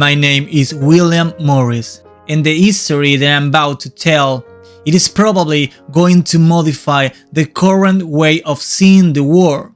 My name is William Morris, and the history that I'm about to tell, it is probably going to modify the current way of seeing the world.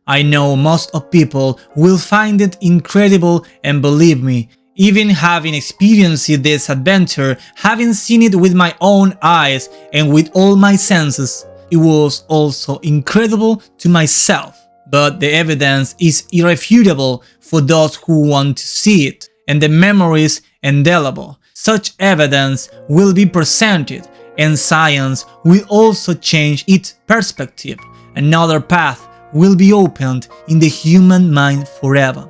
I know most of people will find it incredible, and believe me, even having experienced this adventure, having seen it with my own eyes and with all my senses, it was also incredible to myself. But the evidence is irrefutable for those who want to see it, and the memory is indelible. Such evidence will be presented, and science will also change its perspective. Another path will be opened in the human mind forever.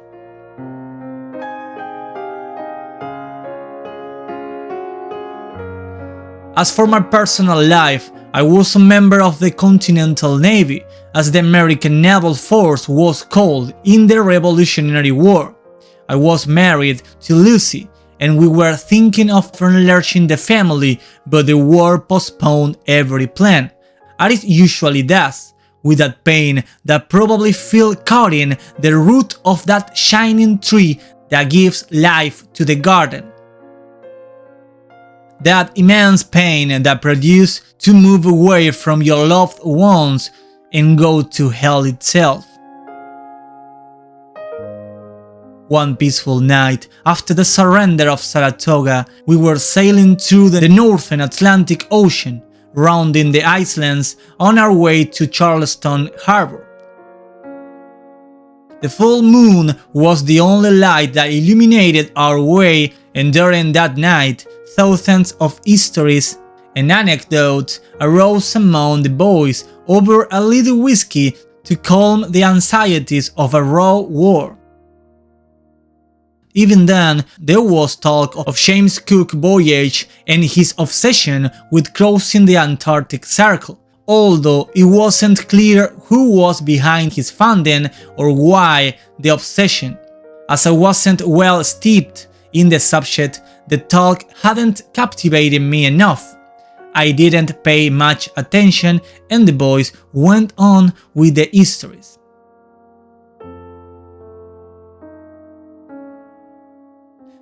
As for my personal life, I was a member of the Continental Navy, as the American Naval Force was called in the Revolutionary War. I was married to Lucy, and we were thinking of enlarging the family, but the war postponed every plan, as it usually does, with that pain that probably feel cutting the root of that shining tree that gives life to the garden. That immense pain that produces to move away from your loved ones and go to hell itself. One peaceful night, after the surrender of Saratoga, we were sailing through the northern Atlantic Ocean, rounding the islands on our way to Charleston Harbor. The full moon was the only light that illuminated our way, and during that night, thousands of histories and anecdotes arose among the boys over a little whiskey to calm the anxieties of a raw war. Even then, there was talk of James Cook's voyage and his obsession with crossing the Antarctic Circle, although it wasn't clear who was behind his funding or why the obsession. As I wasn't well steeped in the subject, the talk hadn't captivated me enough. I didn't pay much attention, and the boys went on with the histories.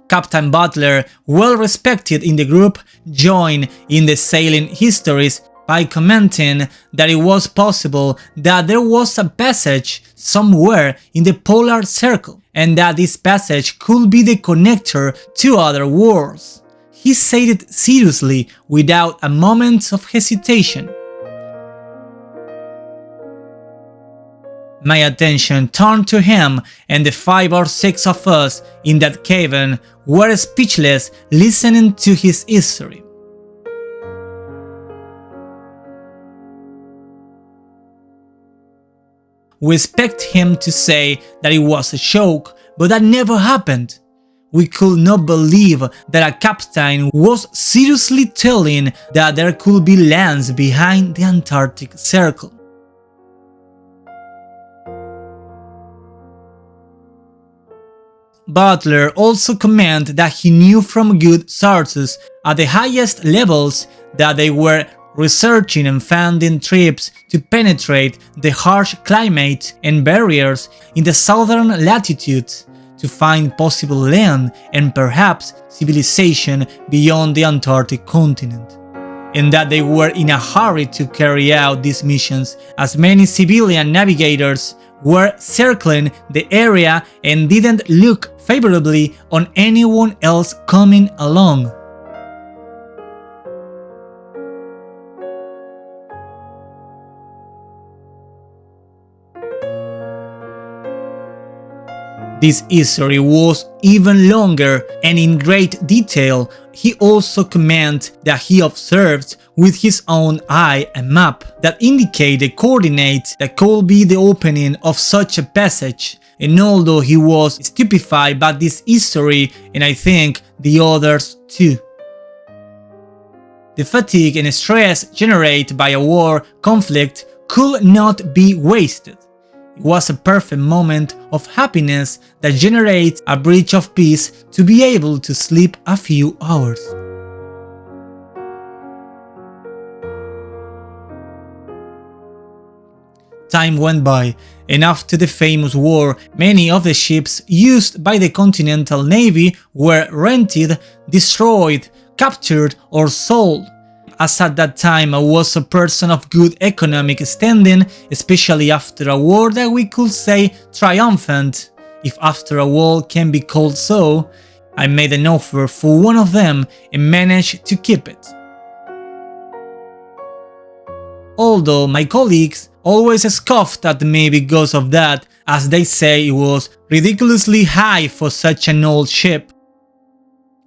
Captain Butler, well respected in the group, joined in the sailing histories by commenting that it was possible that there was a passage somewhere in the polar circle, and that this passage could be the connector to other worlds. He said it seriously, without a moment of hesitation. My attention turned to him, and the 5 or 6 of us in that cabin were speechless, listening to his history. We expect him to say that it was a joke, but that never happened. We could not believe that a captain was seriously telling that there could be lands behind the Antarctic Circle. Butler also commented that he knew from good sources at the highest levels that they were researching and funding trips to penetrate the harsh climate and barriers in the southern latitudes to find possible land and perhaps civilization beyond the Antarctic continent, and that they were in a hurry to carry out these missions, as many civilian navigators were circling the area and didn't look favorably on anyone else coming along. This history was even longer, and in great detail. He also commented that he observed with his own eye a map that indicated the coordinates that could be the opening of such a passage, and although he was stupefied by this history, and I think the others too. The fatigue and stress generated by a war conflict could not be wasted. It was a perfect moment of happiness that generates a breach of peace to be able to sleep a few hours. Time went by, and after the famous war, many of the ships used by the Continental Navy were rented, destroyed, captured or sold. As at that time I was a person of good economic standing, especially after a war that we could say triumphant, if after a war can be called so, I made an offer for one of them and managed to keep it. Although my colleagues always scoffed at me because of that, as they say it was ridiculously high for such an old ship.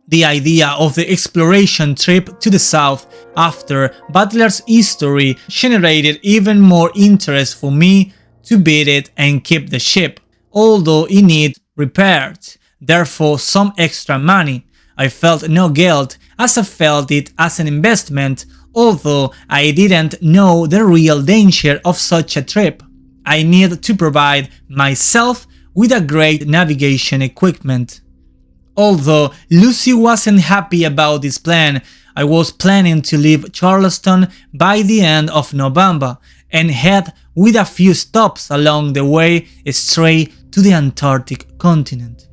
The idea of the exploration trip to the south after Butler's history generated even more interest for me to bid it and keep the ship, although it needed repaired, therefore some extra money. I felt no guilt as I felt it as an investment, although I didn't know the real danger of such a trip. I needed to provide myself with a great navigation equipment. Although Lucy wasn't happy about this plan, I was planning to leave Charleston by the end of November and head with a few stops along the way straight to the Antarctic continent.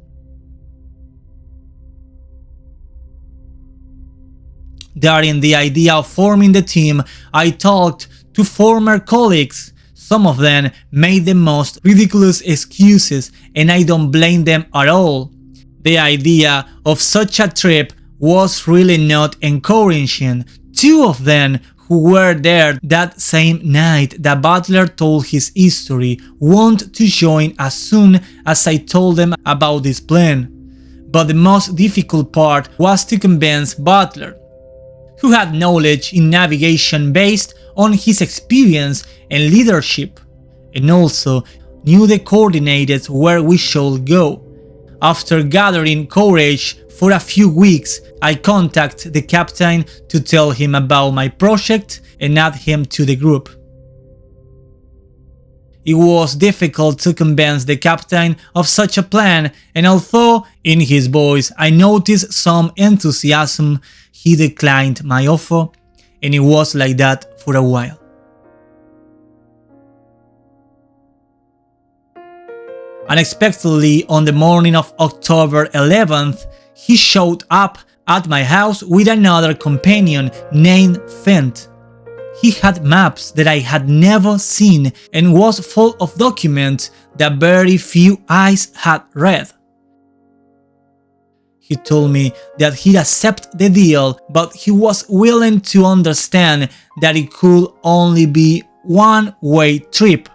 During the idea of forming the team, I talked to former colleagues. Some of them made the most ridiculous excuses, and I don't blame them at all. The idea of such a trip was really not encouraging. Two of them who were there that same night that Butler told his history wanted to join as soon as I told them about this plan. But the most difficult part was to convince Butler, who had knowledge in navigation based on his experience and leadership, and also knew the coordinates where we should go. After gathering courage for a few weeks, I contacted the captain to tell him about my project and add him to the group. It was difficult to convince the captain of such a plan, and although in his voice I noticed some enthusiasm, he declined my offer, and it was like that for a while. Unexpectedly, on the morning of October 11th, he showed up at my house with another companion named Fent. He had maps that I had never seen and was full of documents that very few eyes had read. He told me that he'd accept the deal, but he was willing to understand that it could only be one-way trip.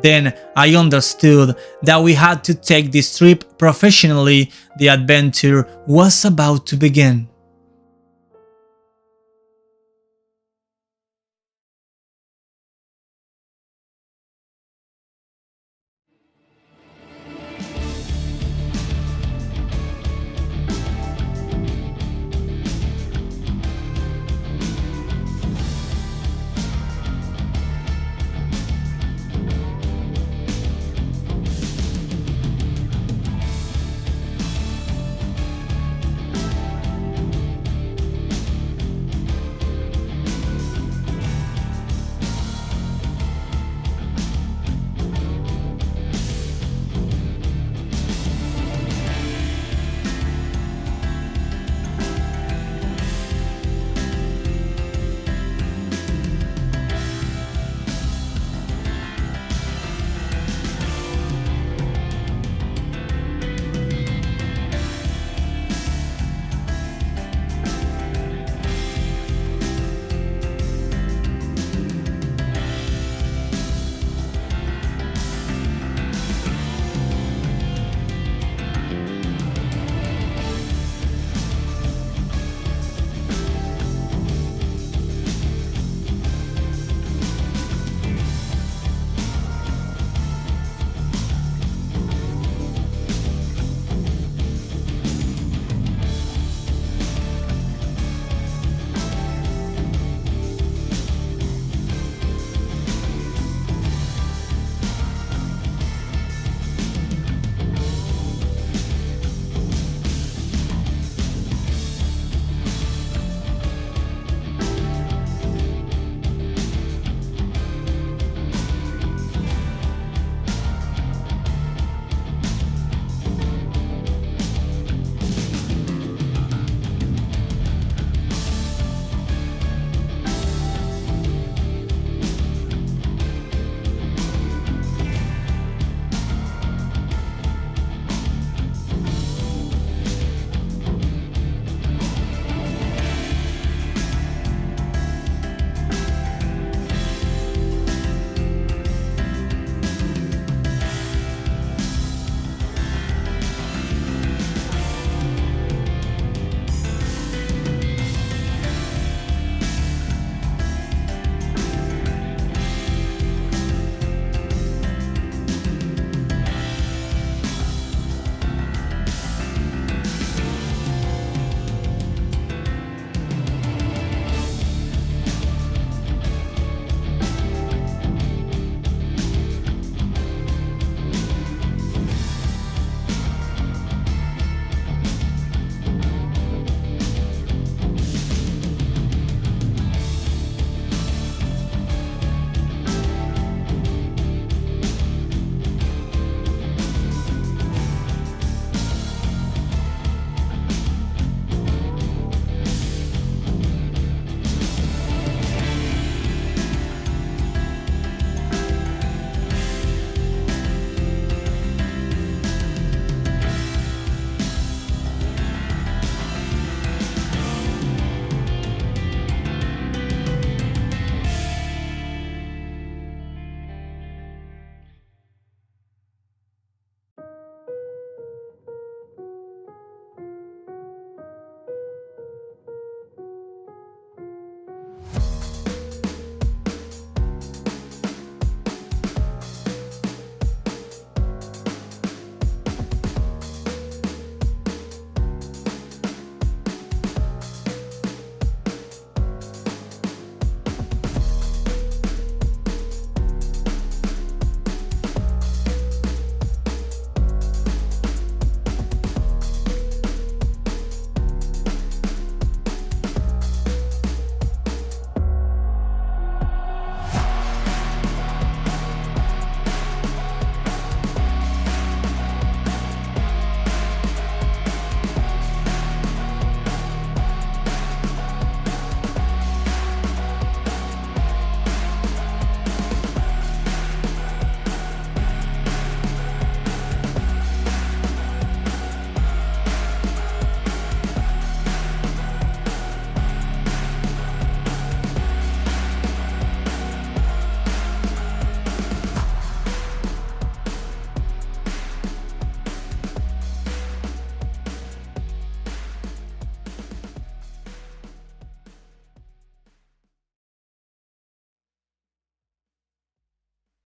Then I understood that we had to take this trip professionally. The adventure was about to begin.